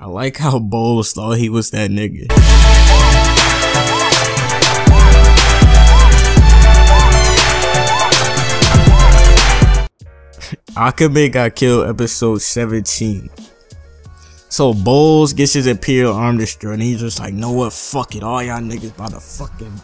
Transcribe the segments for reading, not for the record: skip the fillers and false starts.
I like how Bowles thought he was that nigga. Akame got killed episode 17. So Bowles gets his Imperial Arm destroyed and he's just like, know what, fuck it, all y'all niggas about to fucking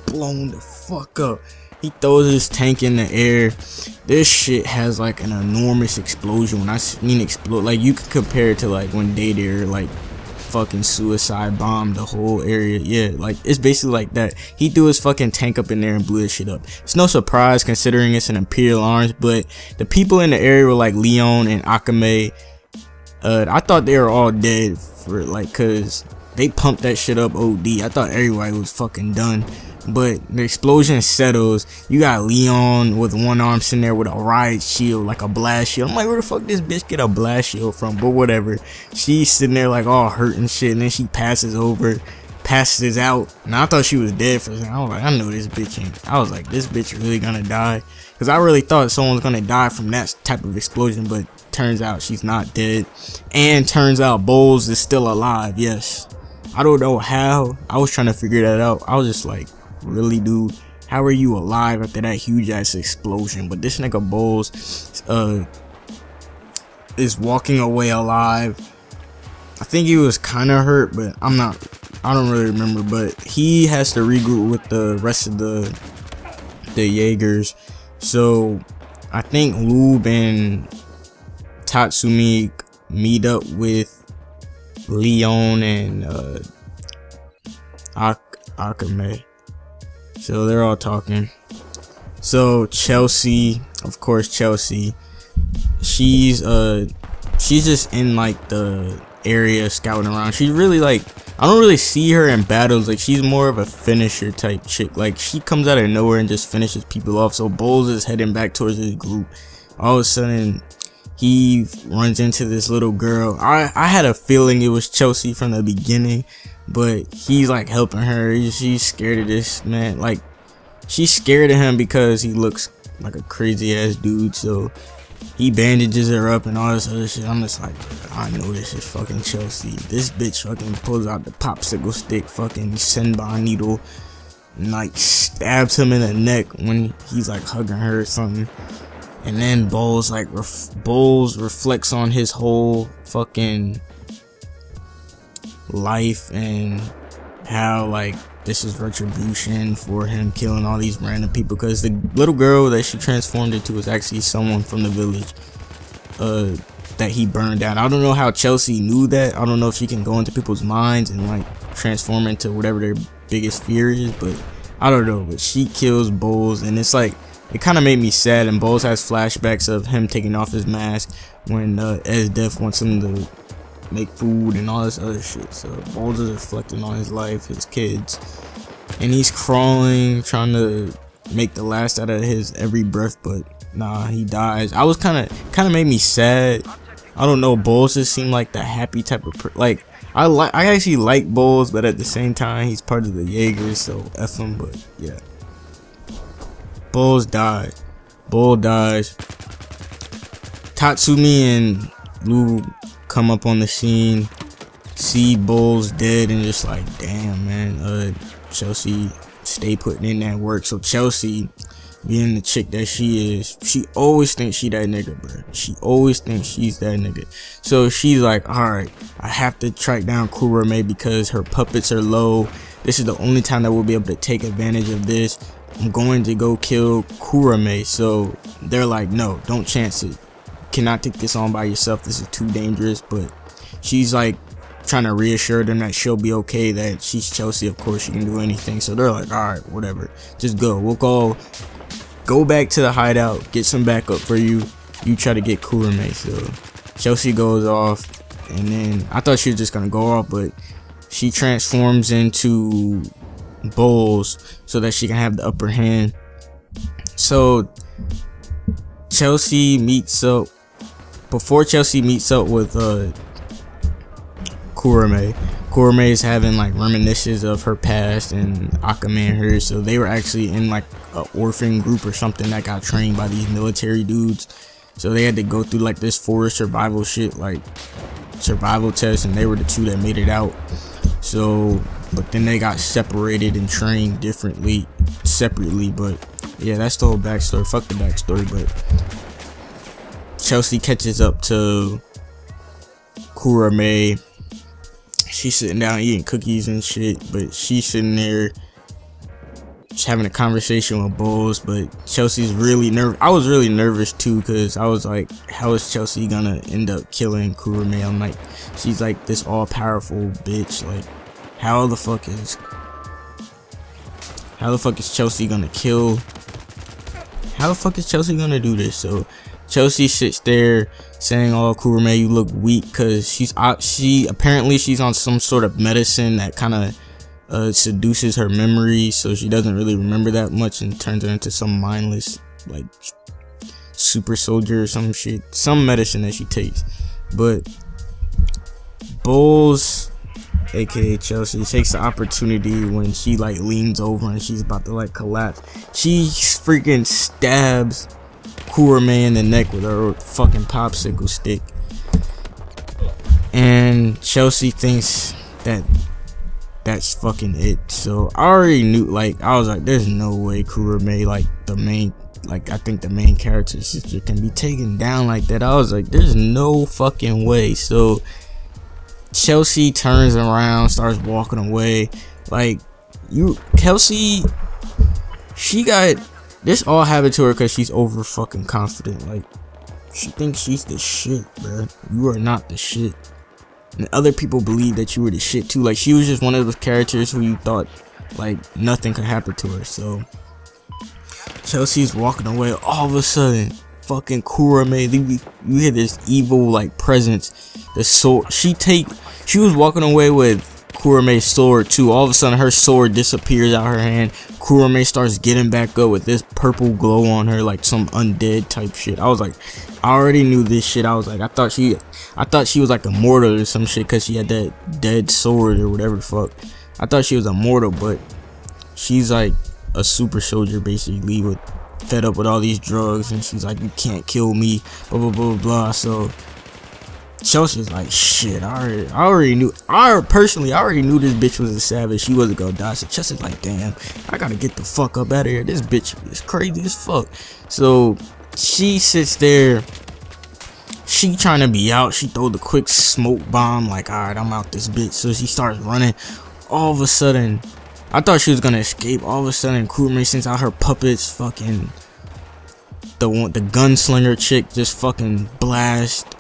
blown the fuck up. He throws his tank in the air. This shit has like an enormous explosion. When I mean explode, like you could compare it to like when Day like fucking suicide bombed the whole area. Yeah, like it's basically like that. He threw his fucking tank up in there and blew his shit up. It's no surprise considering it's an Imperial Arms, but the people in the area were like Leon and Akame. I thought they were all dead for like, cause they pumped that shit up OD. I thought everybody was fucking done. But the explosion settles. You got Leon with one arm sitting there with a riot shield, like a blast shield. I'm like, where the fuck this bitch get a blast shield from? But whatever. She's sitting there like all hurt and shit, and then she passes out. And I thought she was dead for a second. I was like, I know this bitch ain't. I was like, this bitch really gonna die. Cause I really thought someone was gonna die from that type of explosion, but turns out she's not dead. And turns out Bowles is still alive. Yes. I don't know how. I was trying to figure that out. I was just like, really, dude, how are you alive after that huge ass explosion? But this nigga Bowles is walking away alive. I think he was kind of hurt, but I don't really remember. But he has to regroup with the rest of the Jaegers. So I think Lube and Tatsumi meet up with Leon and Akame. So they're all talking. So Chelsea, of course, Chelsea, she's just in like the area scouting around. She's really like, I don't really see her in battles. Like she's more of a finisher type chick. Like she comes out of nowhere and just finishes people off. So Bowles is heading back towards his group. All of a sudden he runs into this little girl. I had a feeling it was Chelsea from the beginning, but he's like helping her. She's scared of this man. Like she's scared of him because he looks like a crazy ass dude. So he bandages her up and all this other shit. I'm just like, I know this is fucking Chelsea. This bitch fucking pulls out the popsicle stick, fucking Senbon needle, and like stabs him in the neck when he's like hugging her or something. And then Bowles like Bowles reflects on his whole fucking life and how like this is retribution for him killing all these random people, because the little girl that she transformed into was actually someone from the village that he burned down. I don't know how Chelsea knew that. I don't know if she can go into people's minds and like transform into whatever their biggest fear is, but I don't know. But she kills Bowles, and it's like, it kind of made me sad. And Bowles has flashbacks of him taking off his mask when Esdeath wants him to make food and all this other shit. So Bowles is reflecting on his life, his kids, and he's crawling, trying to make the last out of his every breath, but nah, he dies. I was kind of made me sad. I don't know, Bowles just seemed like the happy type of like I actually like Bowles, but at the same time he's part of the Jaegers, so F him. But yeah, Bowles died. Bowles dies. Tatsumi and Lou come up on the scene, see Bowles dead, and just like, damn man, Chelsea stay putting in that work. So Chelsea, being the chick that she is, she always thinks she that nigga, bro. She always thinks she's that nigga. So she's like, alright, I have to track down Kurome because her puppets are low. This is the only time that we'll be able to take advantage of this. I'm going to go kill Kurome. So they're like, no, don't chance it. Cannot take this on by yourself. This is too dangerous. But she's like trying to reassure them that she'll be okay, that she's Chelsea, of course she can do anything. So they're like, alright, whatever, just go. We'll go back to the hideout, get some backup for you. You try to get Kurome. So Chelsea goes off, and then I thought she was just gonna go off, but she transforms into Bowles so that she can have the upper hand. So Chelsea meets up. Before Chelsea meets up with Kurome is having like reminiscences of her past and Akame and her. So they were actually in like an orphan group or something that got trained by these military dudes. So they had to go through like this forest survival shit, like survival test, and they were the two that made it out. So, but then they got separated and trained separately. But yeah, that's the whole backstory. Fuck the backstory. But Chelsea catches up to Kurome. She's sitting down eating cookies and shit, but she's sitting there just having a conversation with Bulls. But Chelsea's really nervous. I was really nervous too, because I was like, how is Chelsea gonna end up killing Kurome? I'm like, she's like this all-powerful bitch. Like, how the fuck is Chelsea gonna kill? How the fuck is Chelsea gonna do this? So Chelsea sits there saying, "Oh, Kurome, you look weak," because she's on some sort of medicine that kind of seduces her memory, so she doesn't really remember that much and turns her into some mindless, like, super soldier or some shit, some medicine that she takes. But Bulls, aka Chelsea, takes the opportunity when she like leans over and she's about to like collapse. She freaking stabs Kurome in the neck with her fucking popsicle stick, and Chelsea thinks that that's fucking it. So I already knew, like, I was like, there's no way Kurome, like the main, like I think the main character's sister, can be taken down like that. I was like, there's no fucking way. So Chelsea turns around, starts walking away. Like, Kelsey, she got this all happened to her because she's over fucking confident. Like, she thinks she's the shit, bro. You are not the shit. And other people believe that you were the shit too. Like, she was just one of those characters who you thought like nothing could happen to her. So Chelsea's walking away. All of a sudden, fucking Kurome, you hear this evil like presence. The sword she was walking away with Kurome's sword too. All of a sudden, her sword disappears out her hand. Kurome starts getting back up with this purple glow on her, like some undead type shit. I was like, I already knew this shit. I was like, I thought she was like immortal or some shit because she had that dead sword or whatever the fuck. I thought she was immortal, but she's like a super soldier basically, fed up with all these drugs, and she's like, you can't kill me, blah blah blah blah. So Chelsea's like, shit, I already knew this bitch was a savage. She wasn't gonna die. So Chelsea's like, damn, I gotta get the fuck up out of here. This bitch is crazy as fuck. So she sits there, she trying to be out. She throw the quick smoke bomb, like, alright, I'm out this bitch. So she starts running. All of a sudden, I thought she was gonna escape. All of a sudden, Kurome sends out her puppets. Fucking the gunslinger chick just fucking blast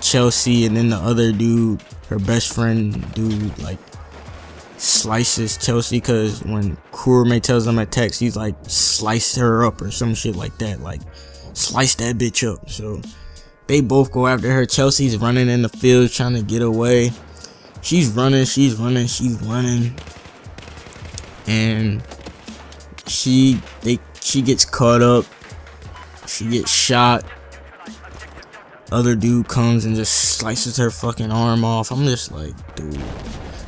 Chelsea, and then the other dude, her best friend dude, like slices Chelsea, because when Kurome tells them at text, he's like, slice her up or some shit like that, like slice that bitch up. So they both go after her. Chelsea's running in the field trying to get away. She's running, and she gets caught up. She gets shot. Other dude comes and just slices her fucking arm off. I'm just like, dude,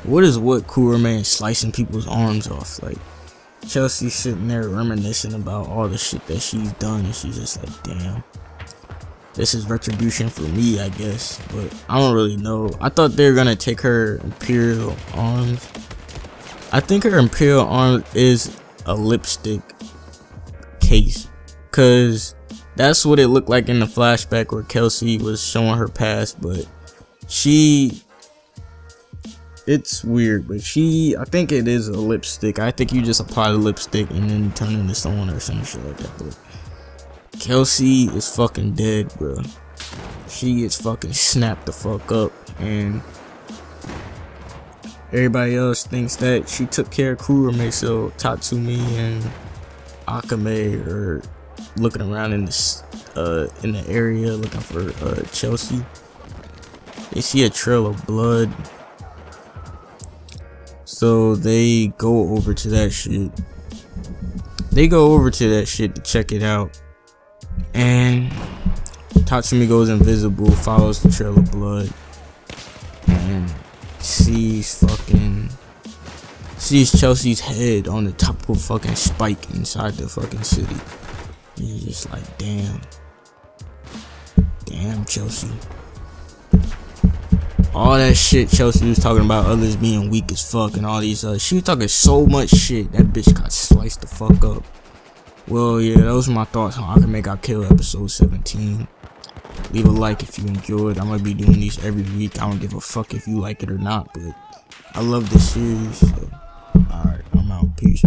what Kurome and slicing people's arms off? Like, Chelsea's sitting there reminiscing about all the shit that she's done, and she's just like, damn, this is retribution for me, I guess. But I don't really know. I thought they were gonna take her Imperial Arms. I think her Imperial Arm is a lipstick case, cause that's what it looked like in the flashback where Kelsey was showing her past. But it's weird, but I think it is a lipstick. I think you just apply the lipstick and then you turn into someone or some shit like that. But Kelsey is fucking dead, bro. She is fucking snapped the fuck up, and everybody else thinks that she took care of Kurome. So Tatsumi and Akame are looking around in the area looking for Chelsea. They see a trail of blood, so they go over to that shit. To check it out, and Tatsumi goes invisible, follows the trail of blood, and sees Chelsea's head on the top of a fucking spike inside the fucking city. He's just like, damn Chelsea. All that shit Chelsea was talking about others being weak as fuck and all these she was talking so much shit. That bitch got sliced the fuck up. Well, yeah, those are my thoughts on Akame got killed episode 17. Leave a like if you enjoyed. I'm gonna be doing these every week. I don't give a fuck if you like it or not, but I love this series. So, alright, I'm out. Peace.